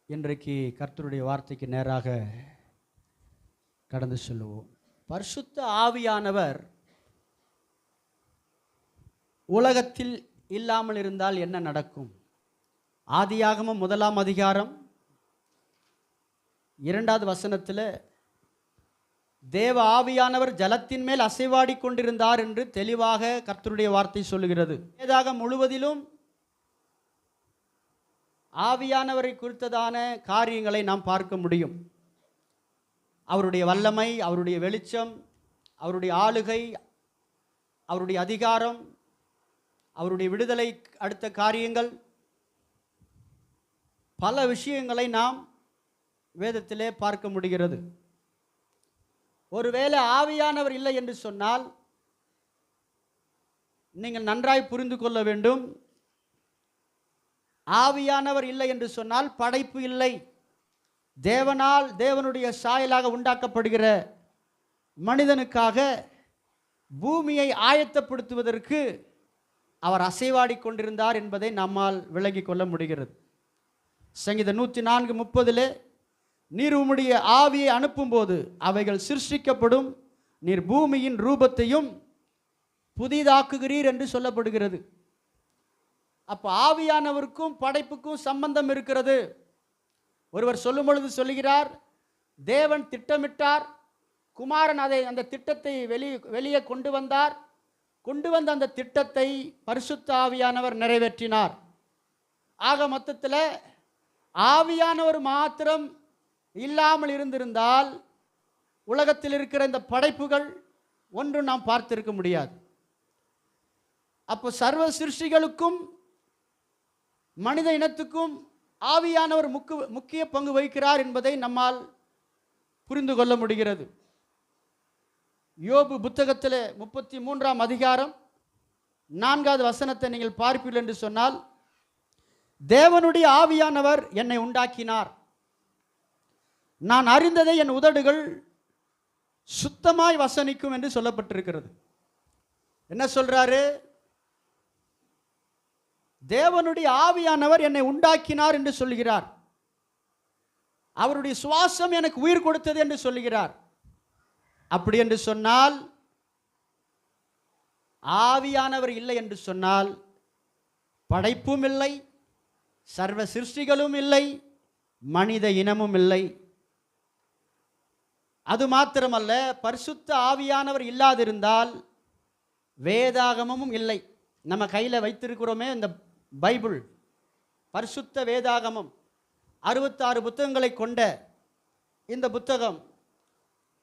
இன்றைக்கு கர்த்தருடைய வார்த்தைக்கு நேராக கடந்து செல்லுவோம். பரிசுத்த ஆவியானவர் உலகத்தில் இல்லாமல் இருந்தால் என்ன நடக்கும்? ஆதியாகமம் 1ஆம் அதிகாரம் 2வது வசனத்தில் தேவ ஆவியானவர் ஜலத்தின் மேல் அசைவாடி கொண்டிருந்தார் என்று தெளிவாக கர்த்தருடைய வார்த்தை சொல்லுகிறது. வேதாகம் முழுவதிலும் ஆவியானவரை குறித்ததான காரியங்களை நாம் பார்க்க முடியும். அவருடைய வல்லமை, அவருடைய வெளிச்சம், அவருடைய ஆளுகை, அவருடைய அதிகாரம், அவருடைய விடுதலை அடுத்த காரியங்கள், பல விஷயங்களை நாம் வேதத்திலே பார்க்க முடிகிறது. ஒருவேளை ஆவியானவர் இல்லை என்று சொன்னால் நீங்கள் நன்றாய் புரிந்து கொள்ள வேண்டும். ஆவியானவர் இல்லை என்று சொன்னால் படைப்பு இல்லை. தேவனால், தேவனுடைய சாயலாக உண்டாக்கப்படுகிற மனிதனுக்காக பூமியை ஆயத்தப்படுத்துவதற்கு அவர் அசைவாடி கொண்டிருந்தார் என்பதை நம்மால் விளங்கிக் கொள்ள முடிகிறது. சங்கீதம் 104:30 நீர் உம்முடைய ஆவியை அனுப்பும்போது அவைகள் சிருஷ்டிக்கப்படும், நீர் பூமியின் ரூபத்தையும் புதிதாக்குகிறீர் என்று சொல்லப்படுகிறது. அப்போ ஆவியானவருக்கும் படைப்புக்கும் சம்பந்தம் இருக்கிறது. ஒருவர் சொல்லும் பொழுது சொல்லுகிறார், தேவன் திட்டமிட்டார், குமாரன் அந்த திட்டத்தை வெளியே கொண்டு வந்தார், கொண்டு வந்த அந்த திட்டத்தை பரிசுத்த ஆவியானவர் நிறைவேற்றினார். ஆக மொத்தத்தில் ஆவியானவர் மாத்திரம் இல்லாமல் இருந்திருந்தால் உலகத்தில் இருக்கிற இந்த படைப்புகள் ஒன்றும் நாம் பார்த்திருக்க முடியாது. அப்போ சர்வ சிருஷ்டிகளுக்கும் மனித இனத்துக்கும் ஆவியானவர் முக்கிய பங்கு வகிக்கிறார் என்பதை நம்மால் புரிந்து கொள்ள முடிகிறது. யோபு புத்தகத்தில் 33ஆம் அதிகாரம் 4வது வசனத்தை நீங்கள் பார்ப்பீர்கள் என்று சொன்னால், தேவனுடைய ஆவியானவர் என்னை உண்டாக்கினார், நான் அறிந்ததை என் உதடுகள் சுத்தமாய் வசனிக்கும் என்று சொல்லப்பட்டிருக்கிறது. என்ன சொல்றாரு? தேவனுடைய ஆவியானவர் என்னை உண்டாக்கினார் என்று சொல்கிறார். அவருடைய சுவாசம் எனக்கு உயிர் கொடுத்தது என்று சொல்கிறார். அப்படி என்று சொன்னால், ஆவியானவர் இல்லை என்று சொன்னால் படைப்பும் இல்லை, சர்வ சிருஷ்டிகளும் இல்லை, மனித இனமும் இல்லை. அது மாத்திரமல்ல, பரிசுத்த ஆவியானவர் இல்லாதிருந்தால் வேதாகமமும் இல்லை. நம்ம கையில் வைத்திருக்கிறோமே இந்த பைபிள், பரிசுத்த வேதாகமம், 66 புத்தகங்களை கொண்ட இந்த புத்தகம்,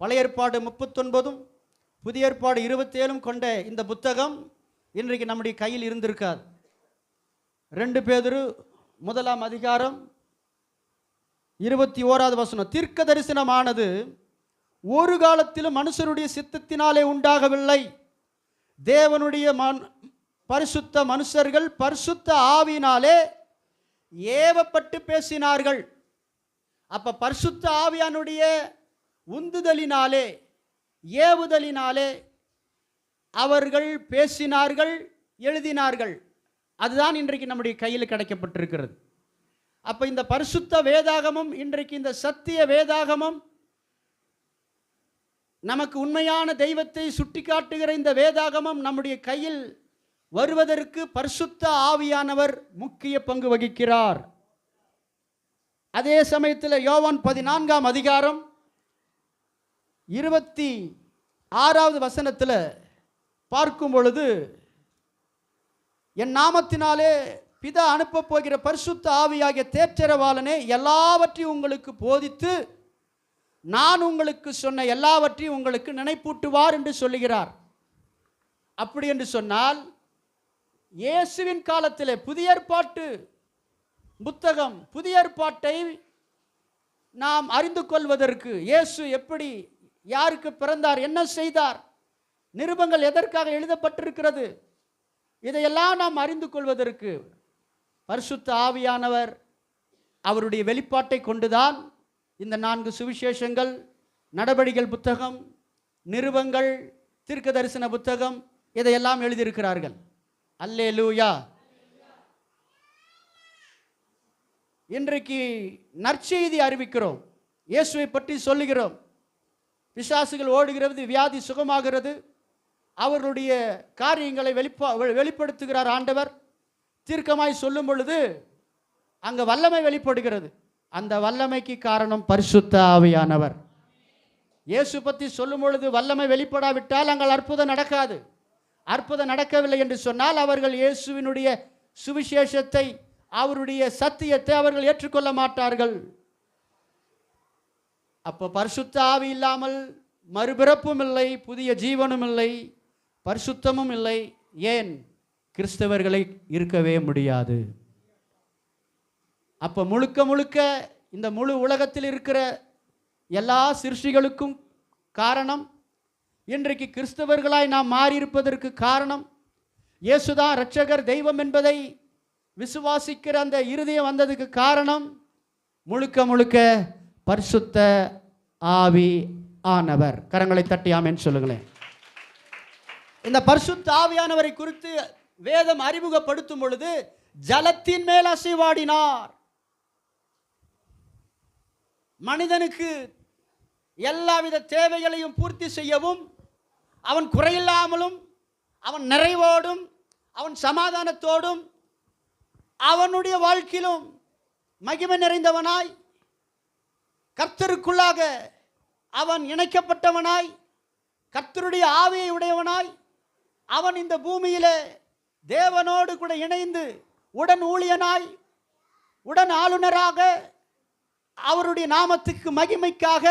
பழைய ஏற்பாடு 39, புதிய ஏற்பாடு 27 கொண்ட இந்த புத்தகம் இன்றைக்கு நம்முடைய கையில் இருந்திருக்காது. 2 பேதுரு 1ஆம் அதிகாரம் 21வது வசனம், தீர்க்க தரிசனமானது ஒரு காலத்திலும் மனுஷருடைய சித்தத்தினாலே உண்டாகவில்லை, தேவனுடைய பரிசுத்த மனுஷர்கள் பரிசுத்த ஆவியினாலே ஏவப்பட்டு பேசினார்கள். அப்ப பரிசுத்த ஆவியானுடைய உந்துதலினாலே, ஏவுதலினாலே அவர்கள் பேசினார்கள், எழுதினார்கள். அதுதான் இன்றைக்கு நம்முடைய கையில் கிடைக்கப்பட்டிருக்கிறது. அப்ப இந்த பரிசுத்த வேதாகமம், இன்றைக்கு இந்த சத்திய வேதாகமம், நமக்கு உண்மையான தெய்வத்தை சுட்டிக்காட்டுகிற இந்த வேதாகமம் நம்முடைய கையில் வருவதற்கு பரிசுத்த ஆவியானவர் முக்கிய பங்கு வகிக்கிறார். அதே சமயத்தில் யோவான் 14ஆம் அதிகாரம் 26வது வசனத்தில் பார்க்கும் பொழுது, என் நாமத்தினாலே பிதா அனுப்ப போகிற பரிசுத்த ஆவியாகிய தேற்றரவாளனே எல்லாவற்றையும் உங்களுக்கு போதித்து நான் உங்களுக்கு சொன்ன எல்லாவற்றையும் உங்களுக்கு நினைப்பூட்டுவார் என்று சொல்லுகிறார். அப்படி என்று சொன்னால், இயேசுவின் காலத்தில் புதிய ஏற்பாட்டு புத்தகம், புதிய ஏற்பாட்டை நாம் அறிந்து கொள்வதற்கு, இயேசு எப்படி, யாருக்கு பிறந்தார், என்ன செய்தார், நிருபங்கள் எதற்காக எழுதப்பட்டிருக்கிறது, இதையெல்லாம் நாம் அறிந்து கொள்வதற்கு பரிசுத்த ஆவியானவர் அவருடைய வெளிப்பாட்டை கொண்டுதான் இந்த 4 சுவிசேஷங்கள், நடபடிகள் புத்தகம், நிருபங்கள், தீர்க்க தரிசன புத்தகம், இதையெல்லாம் எழுதியிருக்கிறார்கள். அல்லேலூயா. இன்றைக்கு நற்செய்தி அறிவிக்கிறோம், இயேசுவை பற்றி சொல்லுகிறோம். பிசாசுகள் ஓடுகிறது, வியாதி சுகமாகிறது, அவருடைய காரியங்களை வெளிப்படுத்துகிறார் ஆண்டவர். தீர்க்கமாய் சொல்லும் பொழுது அங்கே வல்லமை வெளிப்படுகிறது. அந்த வல்லமைக்கு காரணம் பரிசுத்த ஆவியானவர். இயேசு பற்றி சொல்லும் பொழுது வல்லமை வெளிப்படாவிட்டால் அங்கே அற்புதம் நடக்காது. அற்புதம் நடக்கவில்லை என்று சொன்னால் அவர்கள் இயேசுவினுடைய சுவிசேஷத்தை, அவருடைய சத்தியத்தை அவர்கள் ஏற்றுக்கொள்ள மாட்டார்கள். அப்போ பரிசுத்த ஆவி இல்லாமல் மறுபிறப்பும் இல்லை, புதிய ஜீவனும் இல்லை, பரிசுத்தமும் இல்லை. ஏன்? கிறிஸ்தவர்களை இருக்கவே முடியாது. அப்போ முழுக்க முழுக்க இந்த முழு உலகத்தில் இருக்கிற எல்லா சிருஷ்டிகளுக்கும் காரணம், இன்றைக்கு கிறிஸ்தவர்களாய் நாம் மாறியிருப்பதற்கு காரணம், இயேசுதான் இரட்சகர் தெய்வம் என்பதை விசுவாசிக்கிற அந்த இருதயம் வந்ததுக்கு காரணம் முழுக்க முழுக்க பரிசுத்த ஆவி ஆனவர். கரங்களை தட்டி ஆமென் சொல்லுங்களேன். இந்த பரிசுத்த ஆவியானவரை குறித்து வேதம் அறிமுகப்படுத்தும் பொழுது ஜலத்தின் மேல் அசைவாடினார். மனிதனுக்கு எல்லாவித தேவைகளையும் பூர்த்தி செய்யவும், அவன் குறையில்லாமலும், அவன் நிறைவோடும், அவன் சமாதானத்தோடும், அவனுடைய வாழ்க்கையிலும் மகிமை நிறைந்தவனாய், கர்த்தருக்குள்ளாக அவன் இணைக்கப்பட்டவனாய், கர்த்தருடைய ஆவியை உடையவனாய், அவன் இந்த பூமியிலே தேவனோடு கூட இணைந்து உடன் ஊழியனாய், உடன் ஆளுநராக, அவருடைய நாமத்துக்கு மகிமைக்காக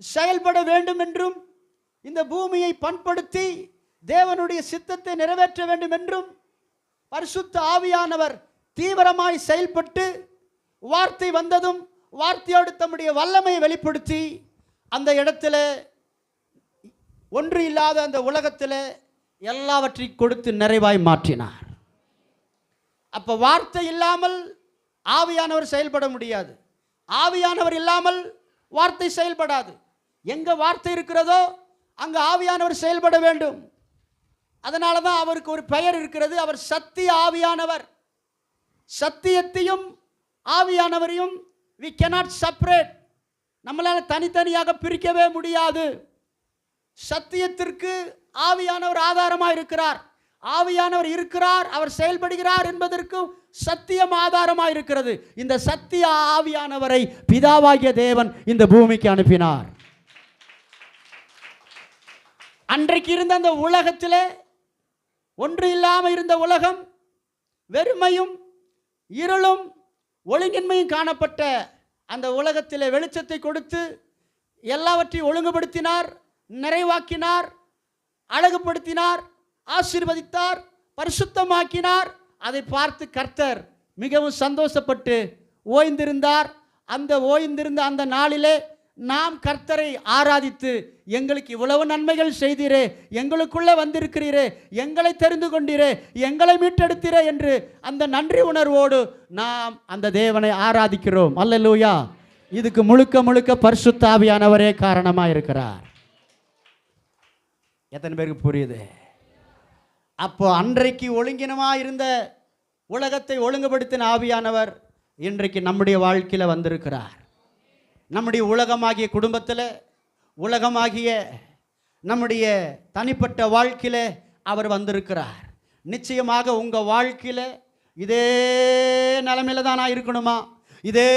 செயல்பட வேண்டும் என்றும், இந்த பூமியை பண்படுத்தி தேவனுடைய சித்தத்தை நிறைவேற்ற வேண்டும் என்றும் பரிசுத்த ஆவியானவர் தீவிரமாய் செயல்பட்டு, வார்த்தை வந்ததும் வார்த்தையோடு தம்முடைய வல்லமையை வெளிப்படுத்தி அந்த இடத்துல ஒன்று இல்லாத அந்த உலகத்தில் எல்லாவற்றையும் கொடுத்து நிறைவாய் மாற்றினார். அப்போ வார்த்தை இல்லாமல் ஆவியானவர் செயல்பட முடியாது. ஆவியானவர் இல்லாமல் வார்த்தை செயல்படாது. எங்கே வார்த்தை இருக்கிறதோ அங்கே ஆவியானவர் செயல்பட வேண்டும். அதனால தான் அவருக்கு ஒரு பெயர் இருக்கிறது, அவர் சத்திய ஆவியானவர். சத்தியத்தையும் ஆவியானவரையும் we cannot separate, நம்மளால் தனித்தனியாக பிரிக்கவே முடியாது. சத்தியத்திற்கு ஆவியானவர் ஆதாரமாக இருக்கிறார். ஆவியானவர் இருக்கிறார், அவர் செயல்படுகிறார் என்பதற்கு சத்தியம் ஆதாரமாக இருக்கிறது. இந்த சத்திய ஆவியானவரை பிதாவாகிய தேவன் இந்த பூமிக்கு அனுப்பினார். அன்றைக்கு இருந்த அந்த உலகத்திலே, ஒன்று இல்லாமல் இருந்த உலகம், வெறுமையும் இருளும் ஒழுங்கின்மையும் காணப்பட்ட அந்த உலகத்திலே வெளிச்சத்தை கொடுத்து எல்லாவற்றையும் ஒழுங்குபடுத்தினார், நிறைவாக்கினார், அழகுபடுத்தினார், ஆசீர்வதித்தார், பரிசுத்தமாக்கினார். அதை பார்த்து கர்த்தர் மிகவும் சந்தோஷப்பட்டு ஓய்ந்திருந்தார். அந்த ஓய்ந்திருந்த அந்த நாளிலே நாம் கர்த்தரை ஆராதித்து, எங்களுக்கு இவ்வளவு நன்மைகள் செய்தீரே, எங்களுக்குள்ளே வந்திருக்கிறீரே, எங்களை தெரிந்து கொண்டீரே, எங்களை மீட்டெடுத்தீரே என்று அந்த நன்றி உணர்வோடு நாம் அந்த தேவனை ஆராதிக்கிறோம். அல்லேலூயா. இதுக்கு முழுக்க முழுக்க பரிசுத்த ஆவியானவரே காரணமாக இருக்கிறார். எத்தனை பேருக்கு புரியுது? அப்போ அன்றைக்கு ஒழுங்கினமாக இருந்த உலகத்தை ஒழுங்குபடுத்தின ஆவியானவர் இன்றைக்கு நம்முடைய வாழ்க்கையில் வந்திருக்கிறார். நம்முடைய உலகமாகிய குடும்பத்தில், உலகமாகிய நம்முடைய தனிப்பட்ட வாழ்க்கையில் அவர் வந்திருக்கிறார். நிச்சயமாக உங்கள் வாழ்க்கையில் இதே நிலைமையில் தான் நான் இருக்கணுமா? இதே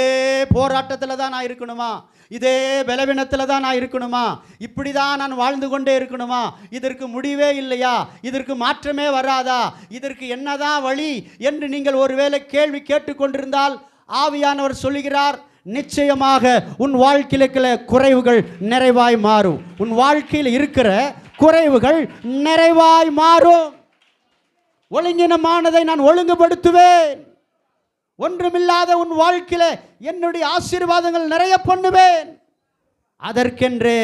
போராட்டத்தில் தான் நான் இருக்கணுமா? இதே பலவீனத்தில் தான் நான் இருக்கணுமா? இப்படி தான் நான் வாழ்ந்து கொண்டே இருக்கணுமா? இதற்கு முடிவே இல்லையா? இதற்கு மாற்றமே வராதா? இதற்கு என்னதான் வழி என்று நீங்கள் ஒருவேளை கேள்வி கேட்டுக்கொண்டிருந்தால் ஆவியானவர் சொல்லுகிறார், நிச்சயமாக உன் வாழ்க்கையில் இருக்கிற குறைவுகள் நிறைவாய் மாறும். உன் வாழ்க்கையில் இருக்கிற குறைவுகள் நிறைவாய் மாறும். ஒழுங்கினமானதை நான் ஒழுங்குபடுத்துவேன். ஒன்றுமில்லாத உன் வாழ்க்கையில என்னுடைய ஆசீர்வாதங்கள் நிறைய பண்ணுவேன். அதற்கென்றே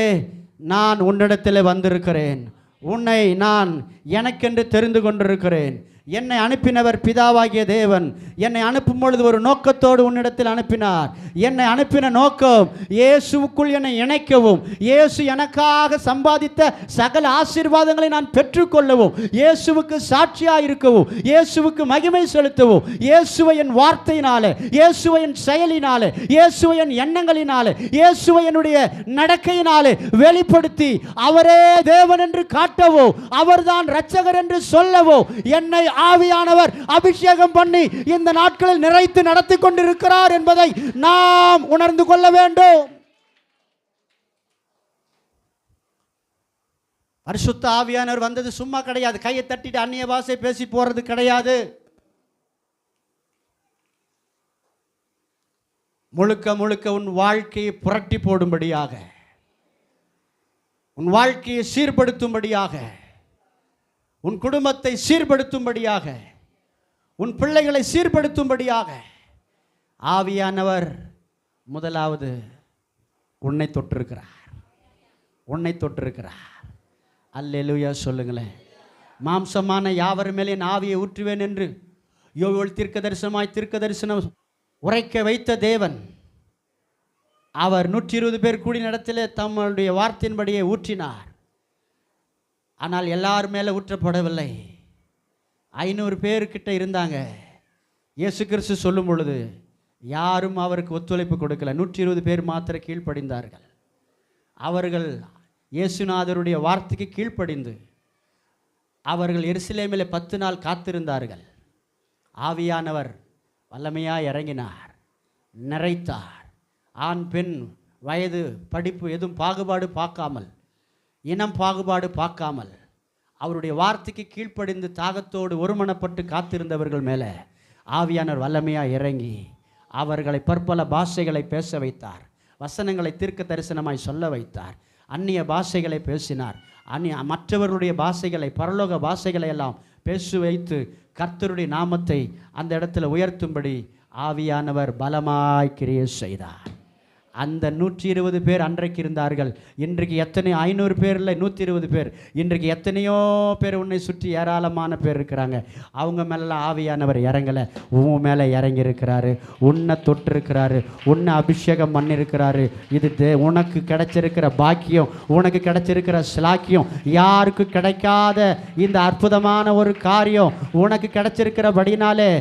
நான் உன்னிடத்தில் வந்திருக்கிறேன். உன்னை நான் எனக்கென்று தெரிந்து கொண்டிருக்கிறேன். என்னை அனுப்பினவர் பிதாவாகிய தேவன். என்னை அனுப்பும் பொழுது ஒரு நோக்கத்தோடு உன்னிடத்தில் அனுப்பினார். என்னை அனுப்பின நோக்கம் இயேசுவுக்குள் என்னை இணைக்கவும், இயேசு எனக்காக சம்பாதித்த சகல ஆசீர்வாதங்களை நான் பெற்றுக்கொள்ளவும், இயேசுவுக்கு சாட்சியாக இருக்கவும், இயேசுவுக்கு மகிமை செலுத்தவும், இயேசுவை என் வார்த்தையினாலே, இயேசுவை என் செயலினாலே, இயேசுவை என் எண்ணங்களினாலே, இயேசுவை என்னுடைய நடக்கையினாலே வெளிப்படுத்தி அவரே தேவன் என்று காட்டவோ, அவர்தான் இரட்சகர் என்று சொல்லவோ என்னை ஆவியானவர் அபிஷேகம் பண்ணி இந்த நாட்களில் நிறைத்து நடத்தி கொண்டிருக்கிறார் என்பதை நாம் உணர்ந்து கொள்ள வேண்டும். பரிசுத்த ஆவியானவர் வந்தது சும்மா கிடையாது. கையை தட்டிட்டு அந்நிய பாஷை பேசி போறது கிடையாது. முழுக்க முழுக்க உன் வாழ்க்கையை புரட்டி போடும்படியாக, உன் வாழ்க்கையை சீர்படுத்தும்படியாக, உன் குடும்பத்தை சீர்படுத்தும்படியாக, உன் பிள்ளைகளை சீர்படுத்தும்படியாக ஆவியானவர் முதலாவது உன்னை தொட்டிருக்கிறார். உன்னை தொட்டிருக்கிறார். அல்லேலூயா சொல்லுங்களேன். மாம்சமான யாவர் மேலே என் ஆவியை ஊற்றுவேன் என்று யோவேல் தீர்க்க தரிசனம் உரைக்க வைத்த தேவன், அவர் 120 பேர் கூடிய இடத்திலே தம்முடைய வார்த்தையின்படியே ஊற்றினார். ஆனால் எல்லார் மேலே ஊற்றப்படவில்லை. 500 பேர்கிட்ட இருந்தாங்க. இயேசு கிறிஸ்து சொல்லும் பொழுது யாரும் அவருக்கு ஒத்துழைப்பு கொடுக்கல. 120 பேர் மாத்திர கீழ்ப்படிந்தார்கள். அவர்கள் இயேசுநாதருடைய வார்த்தைக்கு கீழ்ப்படிந்து அவர்கள் எருசலேமிலே 10 நாள் காத்திருந்தார்கள். ஆவியானவர் வல்லமையாக இறங்கினார், நிறைத்தார். ஆண் பெண் வயது படிப்பு எதுவும் பாகுபாடு பார்க்காமல், இனம் பாகுபாடு பார்க்காமல் அவருடைய வார்த்தைக்கு கீழ்ப்படிந்து தாகத்தோடு ஒருமனப்பட்டு காத்திருந்தவர்கள் மேலே ஆவியானவர் வல்லமையாக இறங்கி அவர்களை பற்பல பாஷைகளை பேச வைத்தார். வசனங்களை தீர்க்க தரிசனமாய் சொல்ல வைத்தார். அந்நிய பாஷைகளை பேசினார். மற்றவர்களுடைய பாஷைகளை, பரலோக பாஷைகளை எல்லாம் பேச வைத்து கர்த்தருடைய நாமத்தை அந்த இடத்துல உயர்த்தும்படி ஆவியானவர் பலமாய் கிரியை செய்தார். அந்த 120 பேர் அன்றைக்கு இருந்தார்கள். இன்றைக்கு எத்தனை 500 பேர் இல்லை, 120 பேர். இன்றைக்கு எத்தனையோ பேர் உன்னை சுற்றி ஏராளமான பேர் இருக்கிறாங்க. அவங்க மேலாம் ஆவியானவர் இறங்கலை, உன் மேலே இறங்கி இருக்கிறாரு. உன்னை தொட்டிருக்கிறாரு, உன்னை அபிஷேகம் பண்ணியிருக்கிறாரு. இது உனக்கு கிடைச்சிருக்கிற பாக்கியம், உனக்கு கிடைச்சிருக்கிற சிலாக்கியம், யாருக்கு கிடைக்காத இந்த அற்புதமான ஒரு காரியம் உனக்கு கிடைச்சிருக்கிறபடினாலே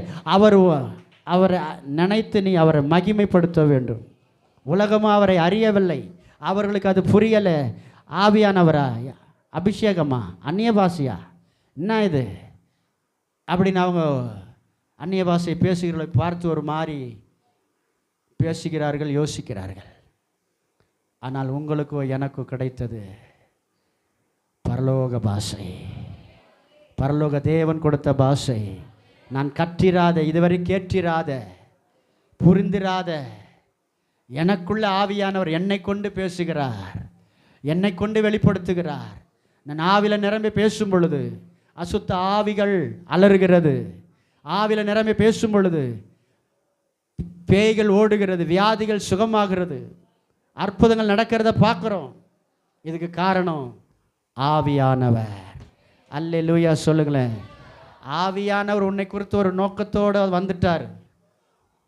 அவரை நினைத்து நீ அவரை மகிமைப்படுத்த வேண்டும். உலகமாக அவரை அறியவில்லை, அவர்களுக்கு அது புரியலை. ஆவியானவரா, அபிஷேகமா, அந்நிய பாஷையா, என்ன இது அப்படின்னு அவங்க அந்நிய பாஷை பேசுகிறவர்களை பார்த்து ஒரு மாதிரி பேசுகிறார்கள், யோசிக்கிறார்கள். ஆனால் உங்களுக்கோ எனக்கோ கிடைத்தது பரலோக பாஷை, பரலோக தேவன் கொடுத்த பாஷை. நான் கற்றிராத, இதுவரை கேட்டிராத, புரிந்திராத, எனக்குள்ள ஆவியானவர் என்னை கொண்டு பேசுகிறார், என்னை கொண்டு வெளிப்படுத்துகிறார். நான் ஆவில நிரம்பி பேசும் பொழுது அசுத்த ஆவிகள் அலறுகிறது. ஆவில நிரம்பி பேசும் பொழுது பேய்கள் ஓடுகிறது, வியாதிகள் சுகமாகிறது, அற்புதங்கள் நடக்கிறத பார்க்குறோம். இதுக்கு காரணம் ஆவியானவர். அல்லேலூயா சொல்லுங்களேன். ஆவியானவர் உன்னை குறித்து ஒரு நோக்கத்தோடு வந்துட்டார்.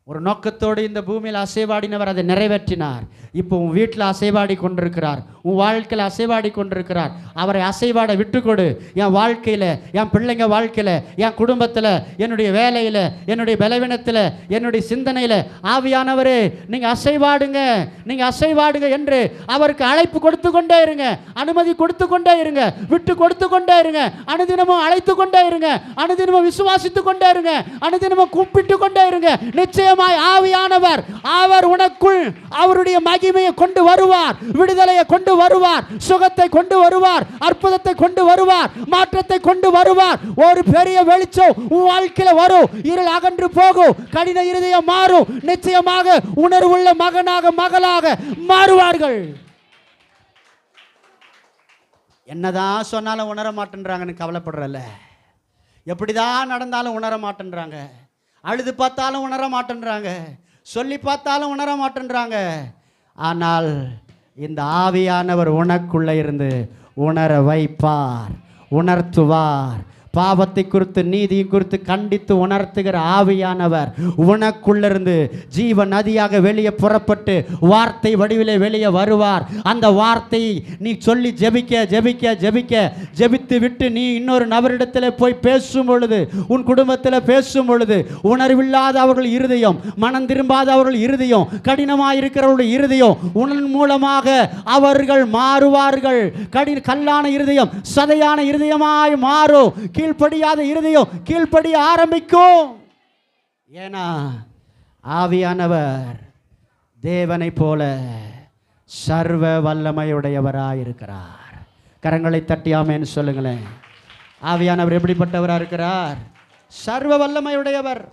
ஒரு நோக்கத்தோடு இந்த பூமியில் அசைவாடினவர் அதை நிறைவேற்றினார். இப்போ உன் வீட்டில் அசைவாடி கொண்டிருக்கிறார், உன் வாழ்க்கையில் அசைவாடி கொண்டிருக்கிறார். அவரை அசைவாட விட்டுக்கொடு. என் வாழ்க்கையில், என் பிள்ளைங்க வாழ்க்கையில், என் குடும்பத்தில், என்னுடைய வேலையில், என்னுடைய பலவீனத்தில், என்னுடைய சிந்தனையில் ஆவியானவரே நீங்கள் அசைவாடுங்க, நீங்கள் அசைவாடுங்க என்று அவருக்கு அழைப்பு கொடுத்து கொண்டே இருங்க, அனுமதி கொடுத்து கொண்டே இருங்க, விட்டு கொடுத்து கொண்டே இருங்க. அனுதினமும் அழைத்து கொண்டே இருங்க, அனுதினமும் விசுவாசித்து கொண்டே இருங்க, அனுதினமும் கூப்பிட்டு கொண்டே இருங்க. நிச்சயம் ஆவியானவர் அவர் உனக்குள் அவருடைய மகிமையை கொண்டு வருவார், விடுதலையை கொண்டு வருவார், சுகத்தை கொண்டு வருவார், அற்புதத்தை கொண்டு வருவார், மாற்றத்தை கொண்டு வருவார். ஒரு பெரிய வெளிச்சம் உன் வாழ்க்கையில வரும். இருள் அகன்று போகும், கடின இருதயம் மாறும். நிச்சயமாக உணர்வுள்ள மகனாக மகளாக மாறுவார்கள். என்னதான் சொன்னாலும் உணர மாட்டேன்றாங்கன்னு கவலைப்படுறல. எப்படிதான் நடந்தாலும் உணர மாட்டேன்றாங்க. அழுது பார்த்தாலும் உணர மாட்டேன்றாங்க, சொல்லி பார்த்தாலும் உணர மாட்டேன்றாங்க. ஆனால் இந்த ஆவியானவர் உனக்குள்ளே இருந்து உணர வைப்பார், உணர்த்துவார், பாவத்தை குறித்து நீதியை குறித்து கண்டித்து உணர்த்துகிற ஆவியானவர் உனக்குள்ளிருந்து ஜீவ நதியாக வெளியே புறப்பட்டு வார்த்தை வடிவிலே வெளியே வருவார். அந்த வார்த்தையை நீ சொல்லி ஜெபிக்க ஜெபிக்க ஜெபிக்க ஜெபித்து விட்டு நீ இன்னொரு நபரிடத்தில் போய் பேசும் பொழுது, உன் குடும்பத்தில் பேசும் பொழுது, உணர்வில்லாத அவர்கள் இருதயம், மனம் திரும்பாத அவர்கள் இருதயம், கடினமாயிருக்கிறவர்கள் இருதயம், உன் மூலமாக அவர்கள் மாறுவார்கள். கல்லான இருதயம் சதையான இருதயமாய் மாறும். கீழ்ப்படியாத இருதயம் கீழ்ப்படிய ஆரம்பிக்கும். ஏன்னா ஆவியானவர் தேவனை போல சர்வ வல்லமையுடையவராயிருக்கிறார். கரங்களை தட்டி ஆமென் சொல்லுங்களேன். ஆவியானவர் எப்படிப்பட்டவராக இருக்கிறார்? சர்வ வல்லமையுடையவர்.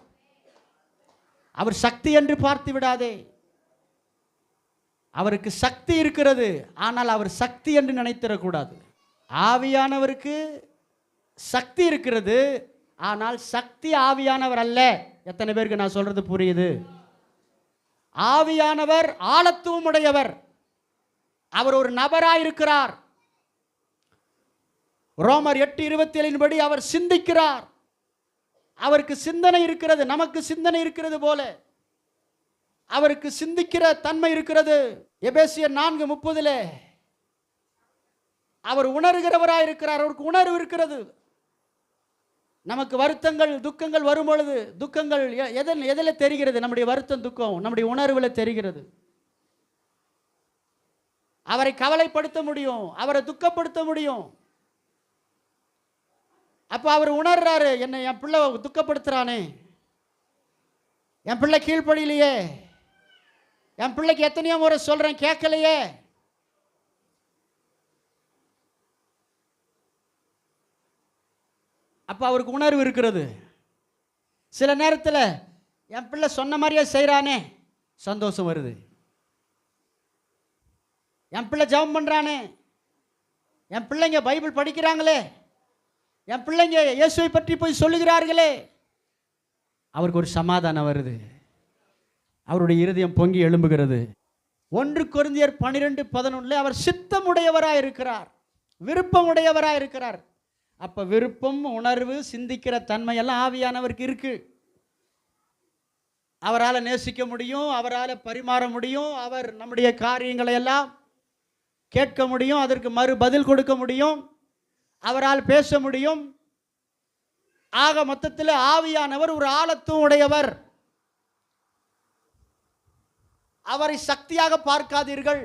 அவர் சக்தி என்று பார்த்து விடாதே. அவருக்கு சக்தி இருக்கிறது, ஆனால் அவர் சக்தி என்று நினைத்திடக்கூடாது. ஆவியானவருக்கு சக்தி இருக்கிறது, ஆனால் சக்தி ஆவியானவர் அல்ல. எத்தனை பேருக்கு நான் சொல்றது புரியுது? ஆவியானவர் ஆழத்துவம் உடையவர். அவர் ஒரு நபராயிருக்கிறார். ரோமர் 8:27 படி அவர் சிந்திக்கிறார். அவருக்கு சிந்தனை இருக்கிறது. நமக்கு சிந்தனை இருக்கிறது போல அவருக்கு சிந்திக்கிற தன்மை இருக்கிறது. எபேசியர் 4:30 அவர் உணர்கிறவராயிருக்கிறார். அவருக்கு உணர்வு இருக்கிறது. நமக்கு வருத்தங்கள் துக்கங்கள் வரும் பொழுது, துக்கங்கள் எதில் தெரிகிறது? நம்முடைய வருத்தம் துக்கம் நம்முடைய உணர்வில் தெரிகிறது. அவரை கவலைப்படுத்த முடியும், அவரை துக்கப்படுத்த முடியும். அப்போ அவர் உணர்றாரு, என்னை என் பிள்ளை துக்கப்படுத்துறானே, என் பிள்ளை கீழ்ப்படியிலையே, என் பிள்ளைக்கு எத்தனையோ முறை சொல்றேன் கேட்கலையே. அப்போ அவருக்கு உணர்வு இருக்கிறது. சில நேரத்தில் என் பிள்ளை சொன்ன மாதிரியே செய்கிறானே, சந்தோஷம் வருது. என் பிள்ளை ஜெபம் பண்ணுறானே, என் பிள்ளைங்க பைபிள் படிக்கிறாங்களே, என் பிள்ளைங்க இயேசுவை பற்றி போய் சொல்லுகிறார்களே, அவருக்கு ஒரு சமாதானம் வருது. அவருடைய இருதயம் பொங்கி எழும்புகிறது. 1 கொரிந்தியர் 12:11 அவர் சித்தமுடையவராக இருக்கிறார், விருப்பமுடையவராக இருக்கிறார். அப்போ விருப்பம், உணர்வு, சிந்திக்கிற தன்மையெல்லாம் ஆவியானவருக்கு இருக்கு. அவரால் நேசிக்க முடியும், அவரால் பரிமாற முடியும், அவர் நம்முடைய காரியங்களை எல்லாம் கேட்க முடியும், அதற்கு மறு பதில் கொடுக்க முடியும், அவரால் பேச முடியும். ஆக மொத்தத்தில் ஆவியானவர் ஒரு ஆழத்துவம் உடையவர். அவரை சக்தியாக பார்க்காதீர்கள்.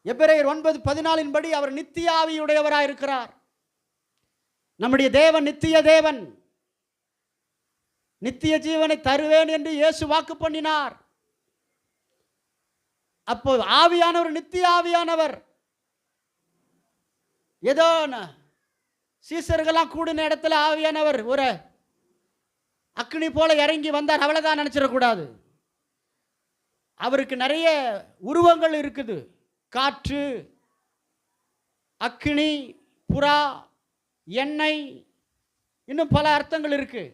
எபிரேயர் 9:14 படி அவர் நித்திய ஆவியுடையவராக இருக்கிறார். நம்முடைய தேவன் நித்திய தேவன். நித்திய ஜீவனை தருவேன் என்று இயேசு வாக்கு பண்ணினார். அப்போ ஆவியானவர் நித்திய ஆவியானவர். ஏதோ சீசர்களாம் கூடின இடத்துல ஆவியானவர் ஒரு அக்னி போல இறங்கி வந்தார், அவ்வளவுதான் நினைச்சிடக்கூடாது. அவருக்கு நிறைய உருவங்கள் இருக்குது. காற்று, அக்னி, புறா, எண்ணெய், இன்னும் பல அர்த்தங்கள் இருக்கு.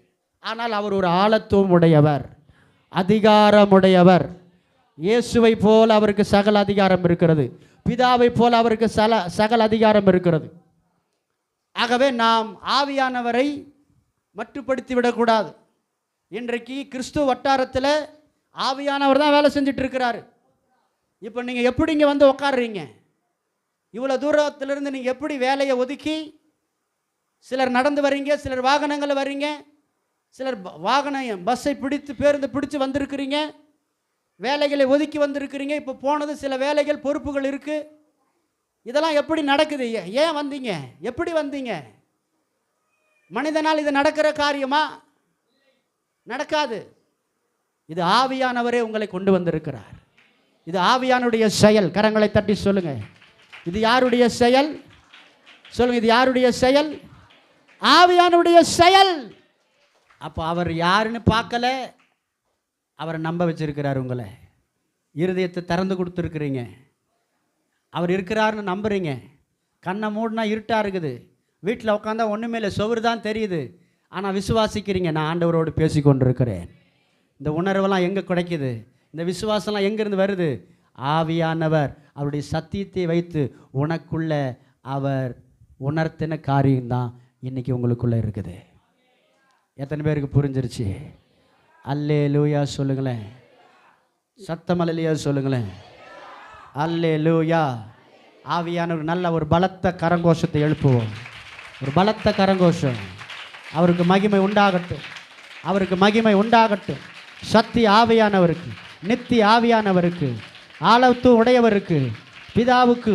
ஆனால் அவர் ஒரு ஆழத்துவம் உடையவர், அதிகாரமுடையவர். இயேசுவை போல அவருக்கு சகல அதிகாரம் இருக்கிறது. பிதாவை போல அவருக்கு சகல அதிகாரம் இருக்கிறது. ஆகவே நாம் ஆவியானவரை மட்டுப்படுத்தி விடக்கூடாது. இன்றைக்கு கிறிஸ்துவ வட்டாரத்தில் ஆவியானவர் தான் வேலை செஞ்சுட்டு இருக்கிறாரு. இப்போ நீங்கள் எப்படி இங்கே வந்து உட்காடுறீங்க? இவ்வளோ தூரத்திலிருந்து நீங்கள் எப்படி வேலையை ஒதுக்கி, சிலர் நடந்து வரீங்க, சிலர் வாகனங்களில் வரீங்க, சிலர் பஸ்ஸை பிடித்து பேருந்து பிடிச்சு வந்திருக்கிறீங்க, வேலைகளை ஒதுக்கி வந்திருக்கிறீங்க. இப்போ போனது சில வேலைகள் பொறுப்புகள் இருக்குது. இதெல்லாம் எப்படி நடக்குது? ஏன் வந்தீங்க? எப்படி வந்தீங்க? மனிதனால் இது நடக்கிற காரியமா? நடக்காது. இது ஆவியானவரே உங்களை கொண்டு வந்திருக்கிறார். இது ஆவியானுடைய செயல். கரங்களை தட்டி சொல்லுங்க, இது யாருடைய செயல்? சொல்லுங்க, இது யாருடைய செயல்? ஆவியானுடைய செயல். அப்போ அவர் யாருன்னு பார்க்கல, அவரை நம்ப வச்சிருக்கிறார். உங்களை இருதயத்தை திறந்து கொடுத்துருக்குறீங்க. அவர் இருக்கிறாருன்னு நம்புறீங்க. கண்ணை மூடினா இருட்டாக இருக்குது, வீட்டில் உட்காந்தா ஒன்றுமே இல்லை, சுவர் தான் தெரியுது. ஆனால் விசுவாசிக்கிறீங்க, நான் ஆண்டவரோடு பேசி கொண்டிருக்கிறேன். இந்த உணர்வெல்லாம் எங்கே கிடைக்குது? இந்த விசுவாசம்லாம் எங்கேருந்து வருது? ஆவியானவர் அவருடைய சத்தியத்தை வைத்து உனக்குள்ள அவர் உணர்த்தின காரியம்தான் இன்னைக்கு உங்களுக்குள்ளே இருக்குது. எத்தனை பேருக்கு புரிஞ்சிருச்சு? அல்லேலூயா சொல்லுங்களேன். சத்தம் அல்லேலூயா சொல்லுங்களேன். அல்லேலூயா. ஆவியானவர் நல்ல ஒரு பலத்த கரங்கோஷத்தை எழுப்புவோம். ஒரு பலத்த கரங்கோஷம். அவருக்கு மகிமை உண்டாகட்டும், அவருக்கு மகிமை உண்டாகட்டும். சக்தி ஆவியானவருக்கு, நித்திய ஆவியானவருக்கு, ஆழத்து உடையவருக்கு, பிதாவுக்கு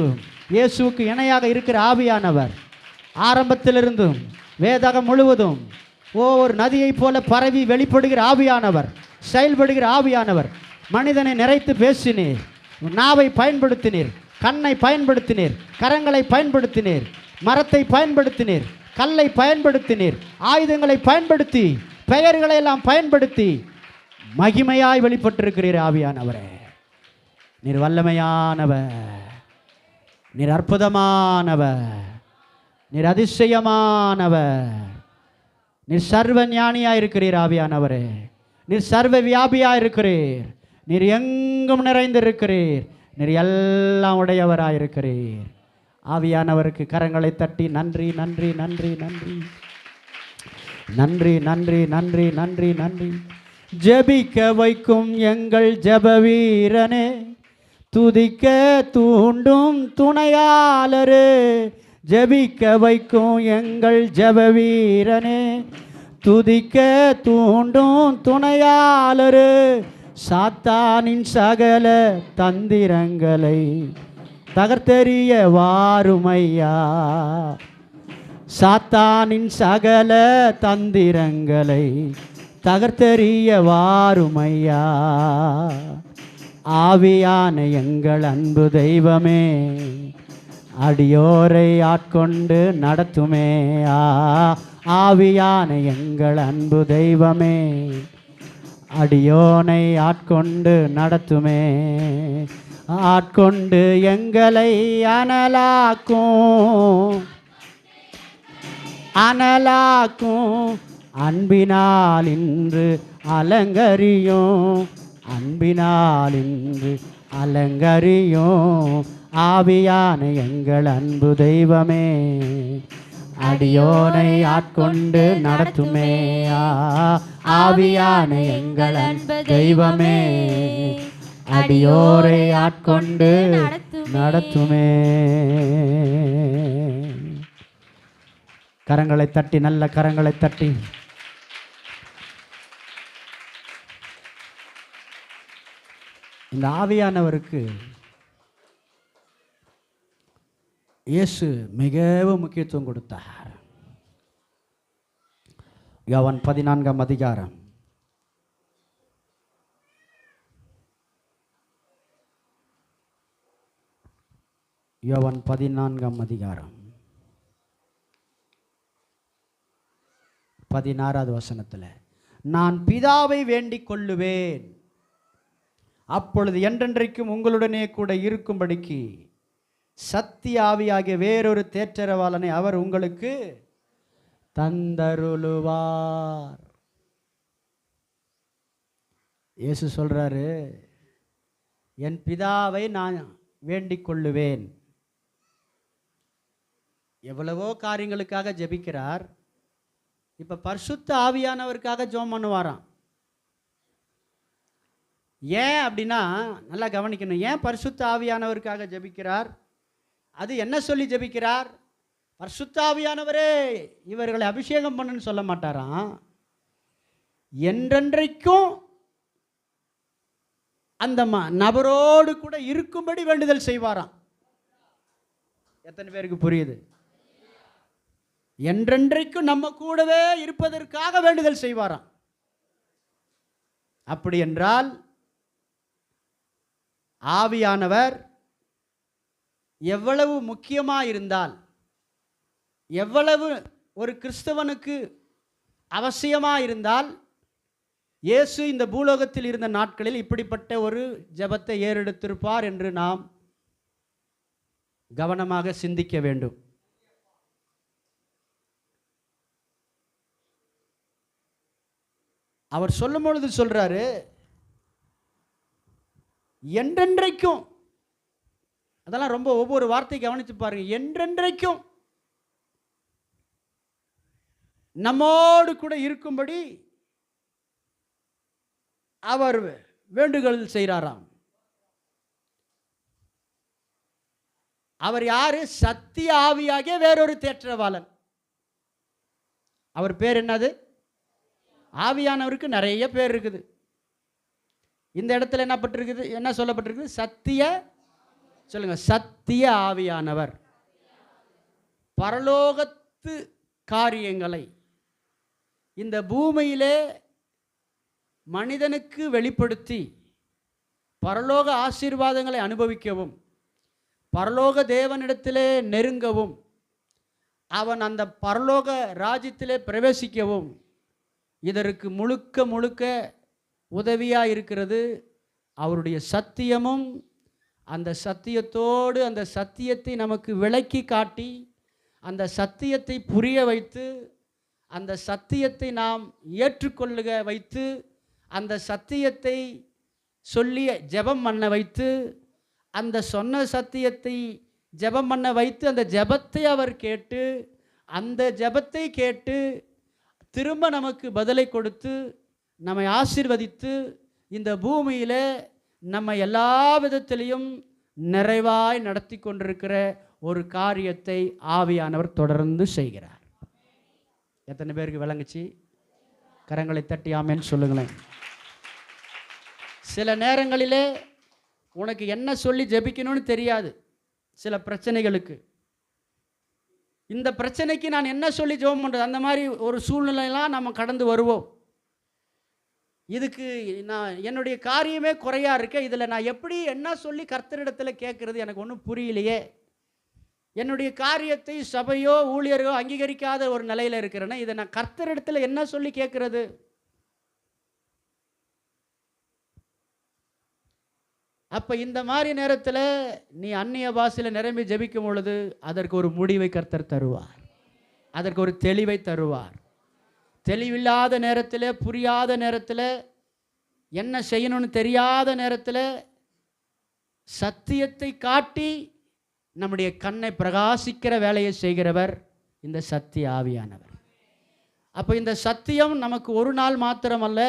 இயேசுவுக்கு இணையாக இருக்கிற ஆவியானவர் ஆரம்பத்திலிருந்தும் வேதகம் முழுவதும் ஒரு நதியைப் போல பரவி வெளிப்படுகிற ஆவியானவர், செயல்படுகிற ஆவியானவர். மனிதனை நிறைத்து பேசினீர், நாவை பயன்படுத்தினீர், கண்ணை பயன்படுத்தினீர், கரங்களை பயன்படுத்தினீர், மரத்தை பயன்படுத்தினீர், கல்லை பயன்படுத்தினீர், ஆயுதங்களை பயன்படுத்தி, பெயர்களை எல்லாம் பயன்படுத்தி மகிமையாய் வெளிப்பட்டிருக்கிறீர் ஆவியானவரே. நீர் வல்லமையானவர், நீர் அற்புதமானவர், நீர் அதிசயமானவர், நீர் சர்வ ஞானியாக இருக்கிறீர் ஆவியானவரே. நீர் சர்வ வியாபியாக இருக்கிறீர். நீர் எங்கும் நிறைந்திருக்கிறீர். நீர் எல்லாம் உடையவராக இருக்கிறீர். ஆவியானவருக்கு கரங்களை தட்டி நன்றி நன்றி நன்றி நன்றி நன்றி நன்றி நன்றி நன்றி நன்றி. ஜெபிக்க வைக்கும் எங்கள் ஜெப வீரனே, துதிக்க தூண்டும் துணையாளரே. ஜெபிக்க வைக்கும் எங்கள் ஜெப வீரனே, துதிக்க தூண்டும் துணையாளரே. சாத்தானின் சகல தந்திரங்களை தகர்த்தெறிய வாருமையா. சாத்தானின் சகல தந்திரங்களை தகர்த்தெறிய வாருமையா. ஆவியான எங்கள் அன்பு தெய்வமே, அடியோரை ஆட்கொண்டு நடத்துமே. ஆவியான எங்கள் அன்பு தெய்வமே, அடியோனை ஆட்கொண்டு நடத்துமே. ஆட்கொண்டு எங்களை அனலாக்கும் அனலாக்கும். அன்பினால் இன்று அலங்கரியும், அன்பினால் இன்று அலங்கரியும். ஆவியான எங்கள் அன்பு தெய்வமே, அடியோனை ஆட்கொண்டு நடத்துமே. ஆவியான எங்கள் அன்பு தெய்வமே, அடியோரை ஆட்கொண்டு நடத்துமே. கரங்களை தட்டி, நல்ல கரங்களை தட்டி இந்த ஆவியானவருக்கு இயேசு மிகவும் முக்கியத்துவம் கொடுத்தார். யோவான் 14ஆம் அதிகாரம் யோவான் 14ஆம் அதிகாரம் 16வது வசனத்தில், நான் பிதாவை வேண்டிக் கொள்ளுவேன், அப்பொழுது என்றென்றைக்கும் உங்களுடனே கூட இருக்கும்படிக்கு சத்திய ஆவியாகிய வேறொரு தேற்றரவாளனை அவர் உங்களுக்கு தந்தருளுவார். இயேசு சொல்றாரு, என் பிதாவை நான் வேண்டிக் கொள்ளுவேன். எவ்வளவோ காரியங்களுக்காக ஜெபிக்கிறார். இப்ப பரிசுத்த ஆவியானவருக்காக ஜெபம் பண்ணுவாராம். ஏன் அப்படின்னா நல்லா கவனிக்கணும். ஏன் பரிசுத்த ஆவியானவருக்காக ஜெபிக்கிறார்? அது என்ன சொல்லி ஜெபிக்கிறார்? பரிசுத்த ஆவியானவரே இவர்களை அபிஷேகம் பண்ணுன்னு சொல்ல மாட்டாராம். என்றென்றைக்கும் அந்த நபரோடு கூட இருக்கும்படி வேண்டுதல் செய்வாராம். எத்தனை பேருக்கு புரியுது? என்றென்றைக்கும் நம்ம கூடவே இருப்பதற்காக வேண்டுதல் செய்வாராம். அப்படி என்றால் ஆவியானவர் எவ்வளவு முக்கியமாக இருந்தால், எவ்வளவு ஒரு கிறிஸ்தவனுக்கு அவசியமாக இருந்தால், இயேசு இந்த பூலோகத்தில் இருந்த நாட்களில் இப்படிப்பட்ட ஒரு ஜெபத்தை ஏறெடுத்திருப்பார் என்று நாம் கவனமாக சிந்திக்க வேண்டும். அவர் சொல்லும் பொழுது சொல்றாரு, என்றென்றைக்கும். அதெல்லாம் ரொம்ப ஒவ்வொரு வார்த்தை கவனித்து பாருங்க. என்றென்றைக்கும் நம்மோடு கூட இருக்கும்படி அவர் வேண்டுகோள் செய்கிறாராம். அவர் யாரு? சத்திய ஆவியாகிய வேறொரு தேற்றவாளன். அவர் பேர் என்னது? ஆவியானவருக்கு நிறைய பேர் இருக்குது. இந்த இடத்துல என்ன பட்டிருக்குது? என்ன சொல்லப்பட்டிருக்குது? சத்திய, சொல்லுங்க, சத்திய ஆவியானவர் பரலோகத்து காரியங்களை இந்த பூமியிலே மனிதனுக்கு வெளிப்படுத்தி பரலோக ஆசீர்வாதங்களை அனுபவிக்கவும் பரலோக தேவனிடத்திலே நெருங்கவும் அவன் அந்த பரலோக ராஜ்யத்திலே பிரவேசிக்கவும் இதற்கு முழுக்க முழுக்க உதவியாக இருக்கிறது அவருடைய சத்தியமும். அந்த சத்தியத்தோடு அந்த சத்தியத்தை நமக்கு விளக்கி காட்டி அந்த சத்தியத்தை புரிய வைத்து அந்த சத்தியத்தை நாம் ஏற்றுக்கொள்ளுக வைத்து அந்த சத்தியத்தை சொல்லி ஜெபம் பண்ண வைத்து அந்த சொன்ன சத்தியத்தை ஜெபம் பண்ண வைத்து அந்த ஜெபத்தை அவர் கேட்டு அந்த ஜெபத்தை கேட்டு திரும்ப நமக்கு பதிலை கொடுத்து நம்மை ஆசீர்வதித்து இந்த பூமியில் நம்ம எல்லா விதத்திலையும் நிறைவாய் நடத்தி கொண்டிருக்கிற ஒரு காரியத்தை ஆவியானவர் தொடர்ந்து செய்கிறார். எத்தனை பேருக்கு விளங்குச்சு? கரங்களை தட்டி ஆமென் சொல்லுங்களேன். சில நேரங்களிலே உனக்கு என்ன சொல்லி ஜெபிக்கணும்னு தெரியாது. சில பிரச்சனைகளுக்கு இந்த பிரச்சனைக்கு நான் என்ன சொல்லி ஜெபம் பண்ணுறது, அந்த மாதிரி ஒரு சூழ்நிலையெல்லாம் நம்ம கடந்து வருவோம். இதுக்கு நான் என்னுடைய காரியமே குறையாக இருக்க, இதில் நான் எப்படி என்ன சொல்லி கர்த்தரிடத்தில் கேட்குறது, எனக்கு ஒன்றும் புரியலையே. என்னுடைய காரியத்தை சபையோ ஊழியர்களோ அங்கீகரிக்காத ஒரு நிலையில் இருக்கிறேன்னா இதை நான் கர்த்தரிடத்தில் என்ன சொல்லி கேட்குறது? அப்போ இந்த மாதிரி நேரத்தில் நீ அந்நிய பாஷையில் நிரம்பி ஜெபிக்கும் பொழுது அதற்கு ஒரு முடிவை கர்த்தர் தருவார், அதற்கு ஒரு தெளிவை தருவார். தெளிவில்லாத நேரத்தில், புரியாத நேரத்தில், என்ன செய்யணும்னு தெரியாத நேரத்தில் சத்தியத்தை காட்டி நம்முடைய கண்ணை பிரகாசிக்கிற வேலையை செய்கிறவர் இந்த சத்திய ஆவியானவர். அப்போ இந்த சத்தியம் நமக்கு ஒரு நாள் மாத்திரமல்ல,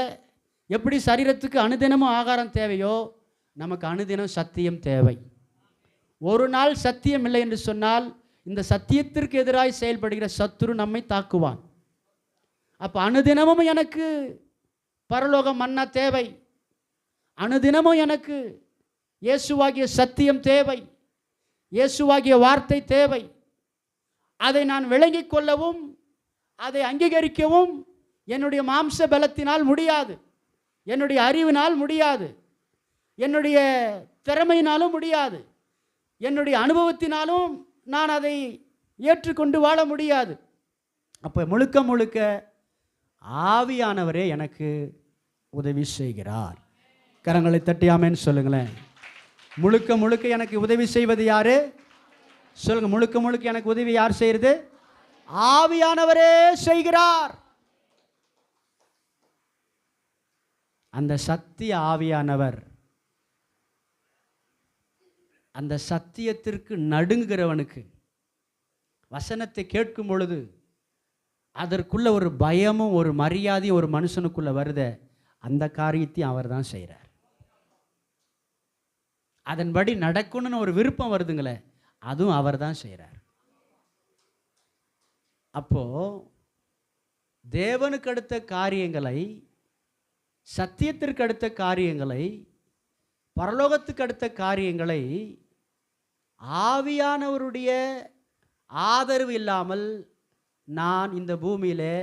எப்படி சரீரத்துக்கு அனுதினமும் ஆகாரம் தேவையோ நமக்கு அனுதினம் சத்தியம் தேவை. ஒரு நாள் சத்தியம் இல்லை என்று சொன்னால் இந்த சத்தியத்திற்கு எதிராக செயல்படுகிற சத்துரு நம்மை தாக்குவான். அப்போ அனுதினமும் எனக்கு பரலோகம் மன்னா தேவை, அனுதினமும் எனக்கு இயேசுவாகிய சத்தியம் தேவை, இயேசுவாகிய வார்த்தை தேவை. அதை நான் விளங்கிக் கொள்ளவும் அதை அங்கீகரிக்கவும் என்னுடைய மாம்ச பலத்தினால் முடியாது, என்னுடைய அறிவினால் முடியாது, என்னுடைய திறமையினாலும் முடியாது, என்னுடைய அனுபவத்தினாலும் நான் அதை ஏற்றுக்கொண்டு வாழ முடியாது. அப்போ முழுக்க முழுக்க ஆவியானவரே எனக்கு உதவி செய்கிறார். கரங்களை தட்டி ஆமென் சொல்லுங்களேன். முழுக்க முழுக்க எனக்கு உதவி செய்வது யாரு? சொல்லுங்க. முழுக்க முழுக்க எனக்கு உதவி யார் செய்கிறது? ஆவியானவரே செய்கிறார். அந்த சத்திய ஆவியானவர் அந்த சத்தியத்திற்கு நடுங்குகிறவனுக்கு வசனத்தை கேட்கும் பொழுது அதற்குள்ள ஒரு பயமும் ஒரு மரியாதையும் ஒரு மனுஷனுக்குள்ள வருத, அந்த காரியத்தையும் அவர் தான் செய்கிறார். அதன்படி நடக்கணும்னு ஒரு விருப்பம் வருதுங்களே, அதுவும் அவர் தான் செய்கிறார். அப்போ தேவனுக்கு அடுத்த காரியங்களை, சத்தியத்திற்கு அடுத்த காரியங்களை, பரலோகத்துக்கு அடுத்த காரியங்களை ஆவியானவருடைய ஆதரவு இல்லாமல் நான் இந்த பூமியிலே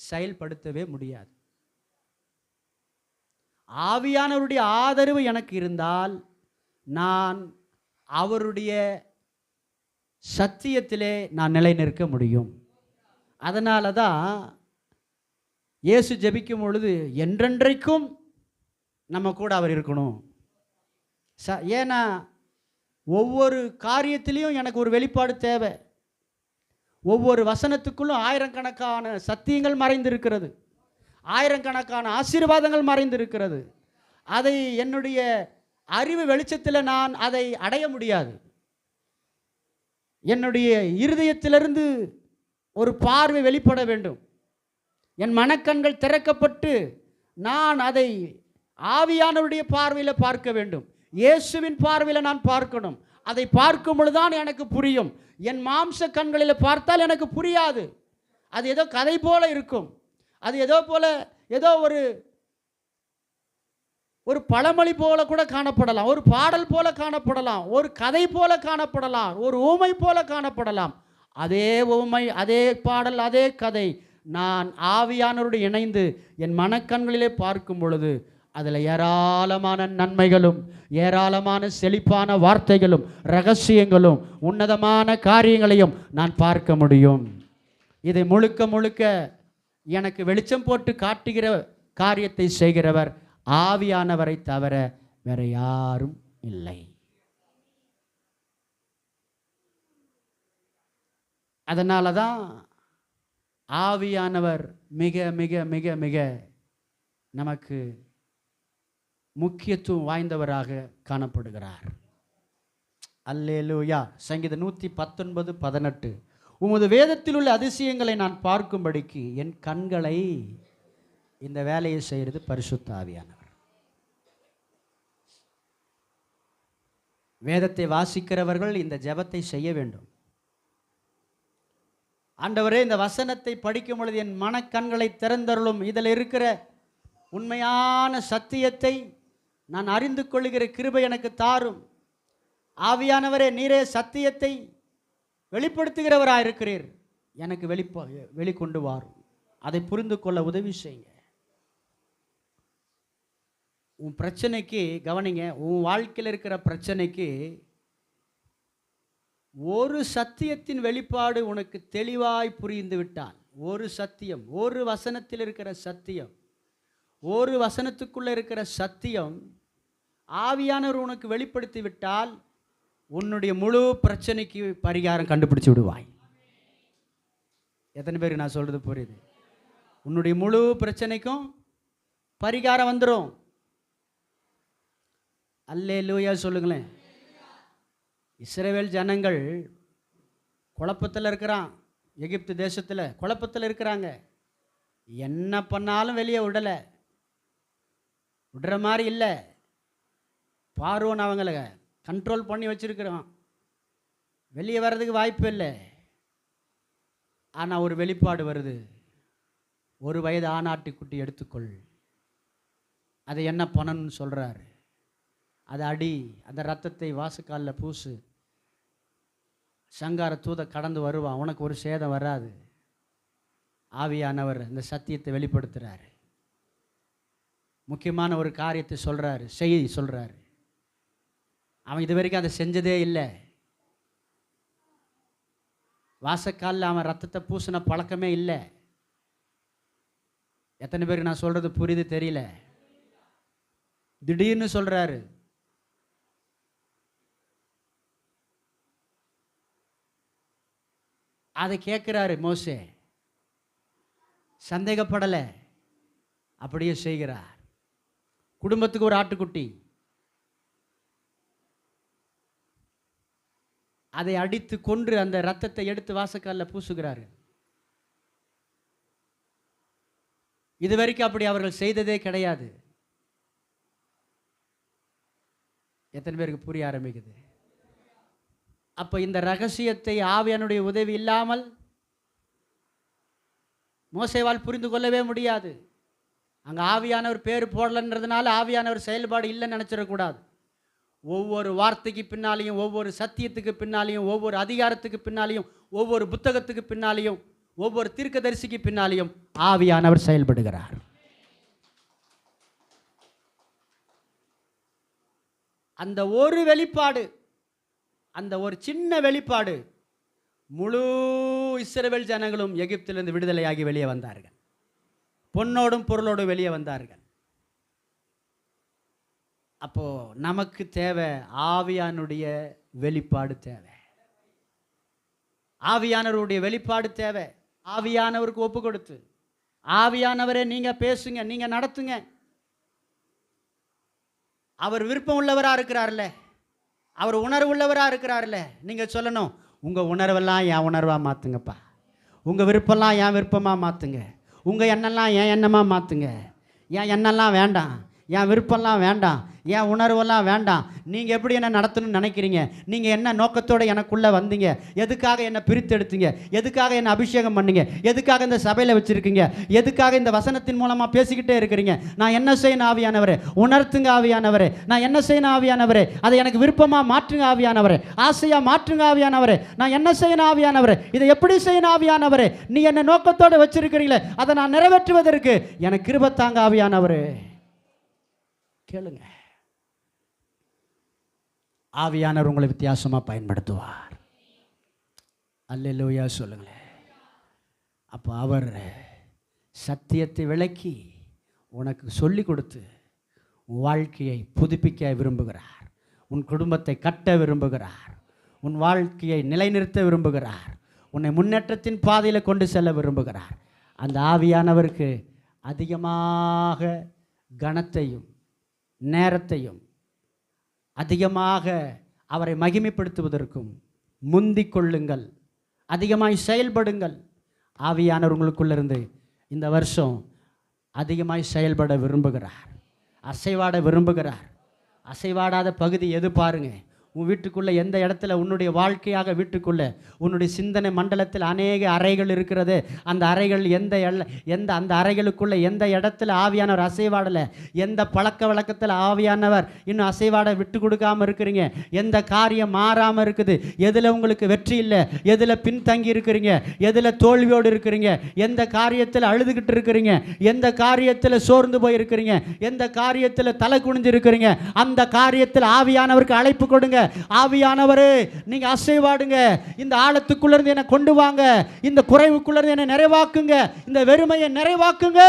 செயல்படுத்தவே முடியாது. ஆவியானவருடைய ஆதரவு எனக்கு இருந்தால் நான் அவருடைய சத்தியத்திலே நான் நிலை நிற்க முடியும். அதனால தான் இயேசு ஜெபிக்கும் பொழுது என்றென்றைக்கும் நம்ம கூட அவர் இருக்கணும். ஏன்னா ஒவ்வொரு காரியத்திலையும் எனக்கு ஒரு வெளிப்பாடு தேவை. ஒவ்வொரு வசனத்துக்குள்ளும் ஆயிரக்கணக்கான சத்தியங்கள் மறைந்திருக்கிறது, ஆயிரக்கணக்கான ஆசீர்வாதங்கள் மறைந்திருக்கிறது. அதை என்னுடைய அறிவு வெளிச்சத்தில் நான் அதை அடைய முடியாது. என்னுடைய இருதயத்திலிருந்து ஒரு பார்வை வெளிப்பட வேண்டும். என் மனக்கண்கள் திறக்கப்பட்டு நான் அதை ஆவியானவருடைய பார்வையில் பார்க்க வேண்டும். இயேசுவின் பார்வையில் நான் பார்க்கணும். அதை பார்க்கும் பொழுதுதான் எனக்கு புரியும். என் மாம்ச கண்களில் பார்த்தால் எனக்கு புரியாது. அது ஏதோ கதை போல இருக்கும். அது ஏதோ ஒரு பழமொழி போல கூட காணப்படலாம், ஒரு பாடல் போல காணப்படலாம், ஒரு கதை போல காணப்படலாம், ஒரு ஊமை போல காணப்படலாம். அதே ஊமை, அதே பாடல், அதே கதை நான் ஆவியானவரோடு இணைந்து என் மனக்கண்களிலே பார்க்கும் பொழுது அதில் ஏராளமான நன்மைகளும் ஏராளமான செழிப்பான வார்த்தைகளும் ரகசியங்களும் உன்னதமான காரியங்களையும் நான் பார்க்க முடியும். இதை முழுக்க முழுக்க எனக்கு வெளிச்சம் போட்டு காட்டுகிற காரியத்தை செய்கிறவர் ஆவியானவரை தவிர வேற யாரும் இல்லை. அதனால தான் ஆவியானவர் மிக மிக மிக மிக நமக்கு முக்கியத்துவம் வாய்ந்தவராக காணப்படுகிறார். அல்லேலூயா. சங்கீதம் 119:18 உமது வேதத்தில் உள்ள அதிசயங்களை நான் பார்க்கும்படிக்கு என் கண்களை இந்த வேலையை செய்கிறது பரிசுத்த ஆவியானவர். வேதத்தை வாசிக்கிறவர்கள் இந்த ஜெபத்தை செய்ய வேண்டும். ஆண்டவரே, இந்த வசனத்தை படிக்கும் பொழுது என் மனக்கண்களை திறந்தருளும். இதில் இருக்கிற உண்மையான சத்தியத்தை நான் அறிந்து கொள்ளுகிற கிருபை எனக்கு தாரும். ஆவியானவரே, நீரே சத்தியத்தை வெளிப்படுத்துகிறவராக இருக்கிறீர். எனக்கு வெளிக்கொண்டு வாரும். அதை புரிந்து கொள்ள உதவி செய்யுங்க. உன் பிரச்சனைக்கு கவனிங்க, உன் வாழ்க்கையில் இருக்கிற பிரச்சனைக்கு ஒரு சத்தியத்தின் வெளிப்பாடு உனக்கு தெளிவாய் புரிந்து விட்டால், ஒரு சத்தியம், ஒரு வசனத்தில் இருக்கிற சத்தியம், ஒரு வசனத்துக்குள்ளே இருக்கிற சத்தியம் ஆவியானவர் உனக்கு வெளிப்படுத்தி விட்டால் உன்னுடைய முழு பிரச்சனைக்கு பரிகாரம் கண்டுபிடிச்சு விடுவாய். எத்தனை பேருக்கு நான் சொல்கிறது புரியுது? உன்னுடைய முழு பிரச்சனைக்கும் பரிகாரம் வந்துடும். அல்லேலூயா சொல்லுங்களேன். இஸ்ரவேல் ஜனங்கள் குழப்பத்தில் இருக்கிறான். எகிப்து தேசத்தில் குழப்பத்தில் இருக்கிறாங்க. என்ன பண்ணாலும் வெளியே விடுற மாதிரி இல்லை. பார்வோன் அவங்கள கண்ட்ரோல் பண்ணி வச்சிருக்கிறான். வெளியே வர்றதுக்கு வாய்ப்பு இல்லை. ஆனால் ஒரு வெளிப்பாடு வருது. 1 வயது ஆணாட்டுக்குட்டி எடுத்துக்கொள், அதை என்ன பண்ணணும்னு சொல்கிறாரு. அதை அடி, அந்த ரத்தத்தை வாசக்காலில் பூசு, சங்கார தூத கடந்து வருவான், உனக்கு ஒரு சேதம் வராது. ஆவியானவர் இந்த சத்தியத்தை வெளிப்படுத்துகிறாரு. முக்கியமான ஒரு காரியத்தை சொல்கிறாரு, செய்தி சொல்கிறாரு. அவன் இது வரைக்கும் அதை செஞ்சதே இல்லை. வாசக்காலில் அவன் ரத்தத்தை பூசின பழக்கமே இல்லை. எத்தனை பேருக்கு நான் சொல்கிறது புரியுது தெரியல? திடீர்னு சொல்கிறாரு. அதை கேட்குறாரு மோசே, சந்தேகப்படலை, அப்படியே செய்கிறார். குடும்பத்துக்கு ஒரு ஆட்டுக்குட்டி, அதை அடித்து கொன்று அந்த ரத்தத்தை எடுத்து வாசக்காலில் பூசுகிறாரு. இதுவரைக்கும் அப்படி அவர்கள் செய்ததே கிடையாது. எத்தனை பேருக்கு புரிய ஆரம்பிக்குது? அப்போ இந்த ரகசியத்தை ஆவியானுடைய உதவி இல்லாமல் மோசேவால் புரிந்து கொள்ளவே முடியாது. அங்கே ஆவியானவர் பேர் போடலன்றதுனால ஆவியானவர் செயல்பாடு இல்லைன்னு நினச்சிடக்கூடாது. ஒவ்வொரு வார்த்தைக்கு பின்னாலேயும், ஒவ்வொரு சத்தியத்துக்கு பின்னாலேயும், ஒவ்வொரு அதிகாரத்துக்கு பின்னாலேயும், ஒவ்வொரு புத்தகத்துக்கு பின்னாலேயும், ஒவ்வொரு தீர்க்கதரிசிக்கு பின்னாலேயும் ஆவியானவர் செயல்படுகிறார். அந்த ஒரு வெளிப்பாடு, அந்த ஒரு சின்ன வெளிப்பாடு, முழு இஸ்ரவேல் ஜனங்களும் எகிப்திலிருந்து விடுதலையாகி வெளியே வந்தார்கள். பொன்னோடும் பொருளோடும் வெளியே வந்தார்கள். அப்போ நமக்கு தேவை ஆவியானுடைய வெளிப்பாடு தேவை. ஆவியானவருடைய வெளிப்பாடு தேவை. ஆவியானவருக்கு ஒப்பு கொடுத்து, ஆவியானவரே நீங்க பேசுங்க, நீங்க நடத்துங்க. அவர் விருப்பம் உள்ளவராக இருக்கிறார்ல, அவர் உணர்வு உள்ளவராக இருக்கிறார்ல. நீங்கள் சொல்லணும், உங்கள் உணர்வெல்லாம் என் உணர்வாக மாற்றுங்கப்பா, உங்கள் விருப்பம்லாம் என் விருப்பமாக மாற்றுங்க, உங்கள் எண்ணெல்லாம் என் எண்ணமாக மாற்றுங்க. என் எண்ணெல்லாம் வேண்டாம், என் விருப்பம்லாம் வேண்டாம், என் உணர்வெல்லாம் வேண்டாம். நீங்கள் எப்படி என்ன நடத்தணும்னு நினைக்கிறீங்க? நீங்கள் என்ன நோக்கத்தோடு எனக்குள்ளே வந்தீங்க? எதுக்காக என்னை பிரித்தெடுத்தீங்க? எதுக்காக என்னை அபிஷேகம் பண்ணீங்க? எதுக்காக இந்த சபையில் வச்சுருக்கீங்க? எதுக்காக இந்த வசனத்தின் மூலமாக பேசிக்கிட்டே இருக்கிறீங்க? நான் என்ன செய்யணும் ஆவியானவரே? உணர்த்துங்க ஆவியானவரே. நான் என்ன செய்யணும் ஆவியானவரே? அதை எனக்கு விருப்பமாக மாற்றுங்க ஆவியானவரே. ஆசையாக மாற்றுங்க ஆவியானவரே. நான் என்ன செய்யணும் ஆவியானவரே? இதை எப்படி செய்யணும் ஆவியானவரே? நீ என்ன நோக்கத்தோடு வச்சிருக்கிறீங்களே, அதை நான் நிறைவேற்றுவதற்கு எனக்கு கிருபை தாங்க ஆவியானவரே. கேளுங்க, ஆவியானவர் உங்களை வித்தியாசமாக பயன்படுத்துவார். அல்லேலூயா சொல்லுங்களேன். அப்போ அவர் சத்தியத்தை விளக்கி உனக்கு சொல்லி கொடுத்து உன் வாழ்க்கையை புதுப்பிக்க விரும்புகிறார். உன் குடும்பத்தை கட்ட விரும்புகிறார். உன் வாழ்க்கையை நிலைநிறுத்த விரும்புகிறார். உன்னை முன்னேற்றத்தின் பாதையில் கொண்டு செல்ல விரும்புகிறார். அந்த ஆவியானவருக்கு அதிகமாக கனத்தையும் நேரத்தையும் அதிகமாக அவரை மகிமைப்படுத்துவதற்கும் முந்திக் கொள்ளுங்கள். அதிகமாய் செயல்படுங்கள். ஆவியானவர் உங்களுக்குள்ளிருந்து இந்த வருஷம் அதிகமாய் செயல்பட விரும்புகிறார். அசைவாட விரும்புகிறார். அசைவாடாத பகுதி எது பாருங்க. உன் வீட்டுக்குள்ளே எந்த இடத்துல உன்னுடைய வாழ்க்கையாக வீட்டுக்குள்ளே உன்னுடைய சிந்தனை மண்டலத்தில் அநேக அறைகள் இருக்கிறது. அந்த அறைகள் எந்த அந்த அறைகளுக்குள்ளே எந்த இடத்துல ஆவியானவர் அசைவாடலை, எந்த பழக்க வழக்கத்தில் ஆவியானவர் இன்னும் அசைவாட விட்டு கொடுக்காமல் இருக்கிறீங்க, எந்த காரியம் மாறாமல் இருக்குது, எதில் உங்களுக்கு வெற்றி இல்லை, எதில் பின்தங்கி இருக்கிறீங்க, எதில் தோல்வியோடு இருக்கிறீங்க, எந்த காரியத்தில் அழுதுகிட்டு இருக்கிறீங்க, எந்த காரியத்தில் சோர்ந்து போயிருக்கிறீங்க, எந்த காரியத்தில் தலை குனிஞ்சு இருக்கிறீங்க, அந்த காரியத்தில் ஆவியானவருக்கு அழைப்பு கொடுங்க. ஆவியானவரே, நீங்க அசைவாடுங்க. இந்த ஆழத்துக்குள்ள இருந்து என்னை கொண்டு வாங்க. இந்த குறைவுக்குள்ள இருந்து என்னை நிறைவாக்குங்க. இந்த வெறுமையை நிறைவாக்குங்க.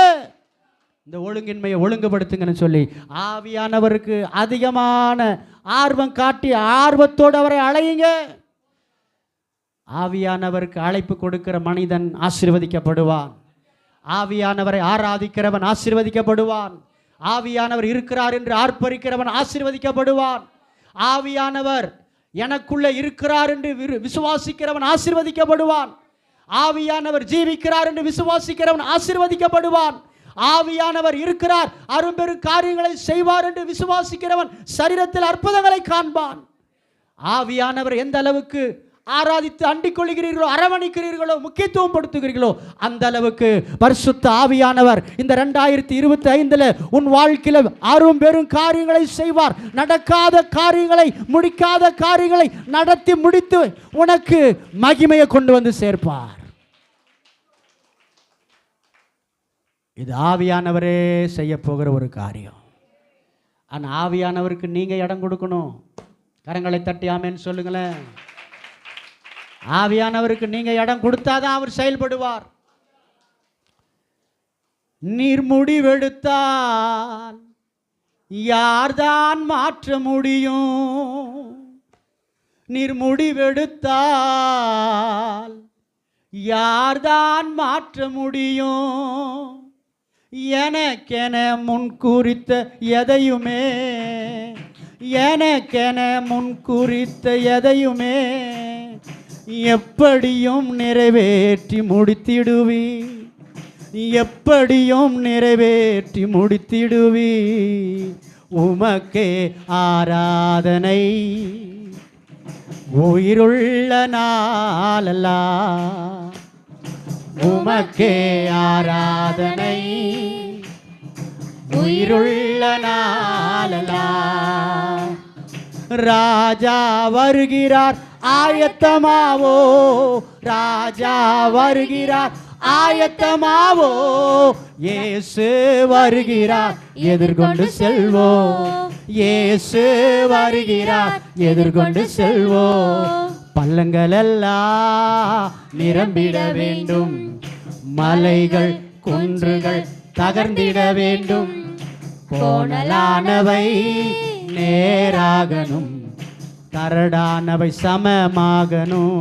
இந்த ஒழுங்கின்மையை ஒழுங்குபடுத்துங்கன்னு சொல்லி ஆவியானவருக்கு அதிகமான ஆர்வம் காட்டி ஆர்வத்தோடு அவரை அழையுங்க. ஆவியானவருக்கு அழைப்பு கொடுக்கிற மனிதன் ஆசீர்வதிக்கப்படுவான். ஆவியானவரை ஆராதிக்கிறவன் ஆசீர்வதிக்கப்படுவான். ஆவியானவர் இருக்கிறார் என்று ஆர்ப்பரிக்கிறவன் ஆசீர்வதிக்கப்படுவான். ஆவியானவர் எனக்குள்ள இருக்கிறார் என்று விசுவாசிக்கிறவன் ஆசீர்வதிக்கப்படுவான். ஆவியானவர் ஜீவிக்கிறார் என்று விசுவாசிக்கிறவன் ஆசீர்வதிக்கப்படுவான். ஆவியானவர் இருக்கிறார், அரும்பெரும் காரியங்களை செய்வார் என்று விசுவாசிக்கிறவன் சரீரத்தில் அற்புதங்களை காண்பான். ஆவியானவர் எந்த அளவுக்கு ஆராதித்து அண்டிக் கொள்கிறீர்களோ, அரவணைக்கிறீர்களோ, முக்கியத்துவம் படுத்துகிறீர்களோ, அந்த அளவுக்கு பரிசுத்த ஆவியானவர் இந்த 2025 உன் வாழ்க்கையில் அரும் பெரும் காரியங்களை செய்வார். நடக்காத காரியங்களை, முடிக்காத காரியங்களை நடத்தி முடித்து உனக்கு மகிமையை கொண்டு வந்து சேர்ப்பார். இது ஆவியானவரே செய்ய போகிற ஒரு காரியம். ஆனால் ஆவியானவருக்கு நீங்க இடம் கொடுக்கணும். கரங்களை தட்டி ஆமென் சொல்லுங்களேன். ஆவியானவருக்கு நீங்க இடம் கொடுத்தாதான் அவர் செயல்படுவார். நீர் முடிவெடுத்தால் யார்தான் மாற்ற முடியும்? நீர் முடிவெடுத்தால் யார்தான் மாற்ற முடியும்? எனக்கென முன் குறித்த எதையுமே, எனக்கென முன் குறித்த எதையுமே எப்படியும் நிறைவேற்றி முடித்திடுவி, எப்படியும் நிறைவேற்றி முடித்திடுவி. உமக்கே ஆராதனை உயிருள்ள நாளெல்லாம், உமக்கே ஆராதனை உயிருள்ள நாளெல்லாம். ராஜா வருகிறார் ஆயத்தமாவோ, ராஜா வருகிறார் ஆயத்தமாவோ. இயேசு வருகிறார் எதிர்கொண்டு செல்வோ, இயேசு வருகிறார் எதிர்கொண்டு செல்வோ. பள்ளங்கள் எல்லாம் நிரம்பிட வேண்டும், மலைகள் குன்றுகள் தகர்ந்திட வேண்டும். கோணலானவை நேராகணும், கரடானவை சமமாகணும்.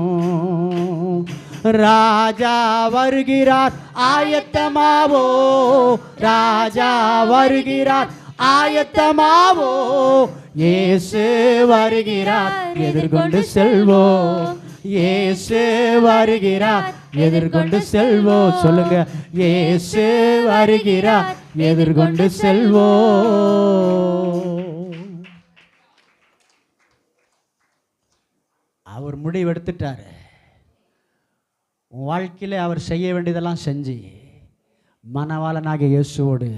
ராஜா வருகிறார் ஆயத்தமாவோ, ராஜா வருகிறார் ஆயத்தமாவோ. இயேசு வருகிறார் எதிர்கொண்டு செல்வோ, இயேசு வருகிறார் எதிர்கொண்டு செல்வோம். சொல்லுங்க, இயேசு வருகிறார் எதிர்கொண்டு செல்வோம். அவர் முடிவெடுத்துட்டாரு. உன் வாழ்க்கையில் அவர் செய்ய வேண்டியதெல்லாம் செஞ்சு மணவாளனாகிய இயேசுவோடு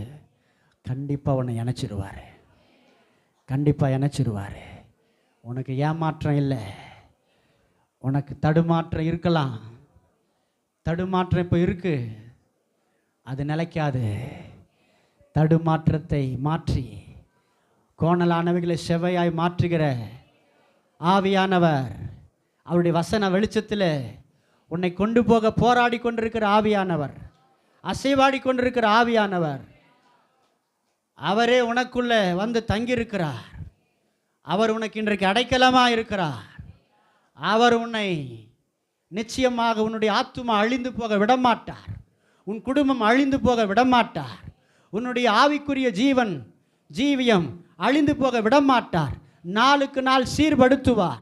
கண்டிப்பாக உன்னை இணைச்சிருவார். கண்டிப்பாக இணைச்சிருவார். உனக்கு ஏமாற்றம் இல்லை, உனக்கு தடுமாற்றம் இருக்கலாம். தடுமாற்றம் இப்போ இருக்கு, அது நிலைக்காது. தடுமாற்றத்தை மாற்றி கோணலானவைகளை செவ்வையாய் மாற்றுகிற ஆவியானவர், அவருடைய வசன வெளிச்சத்தில் உன்னை கொண்டு போக போராடி கொண்டிருக்கிற ஆவியானவர், அசைவாடி கொண்டிருக்கிற ஆவியானவர், அவரே உனக்குள்ள வந்து தங்கியிருக்கிறார். அவர் உனக்கு இன்றைக்கு அடைக்கலமாக இருக்கிறார். அவர் உன்னை நிச்சயமாக உன்னுடைய ஆத்துமா அழிந்து போக விடமாட்டார். உன் குடும்பம் அழிந்து போக விடமாட்டார். உன்னுடைய ஆவிக்குரிய ஜீவியம் அழிந்து போக விடமாட்டார். நாளுக்கு நாள் சீர்படுத்துவார்.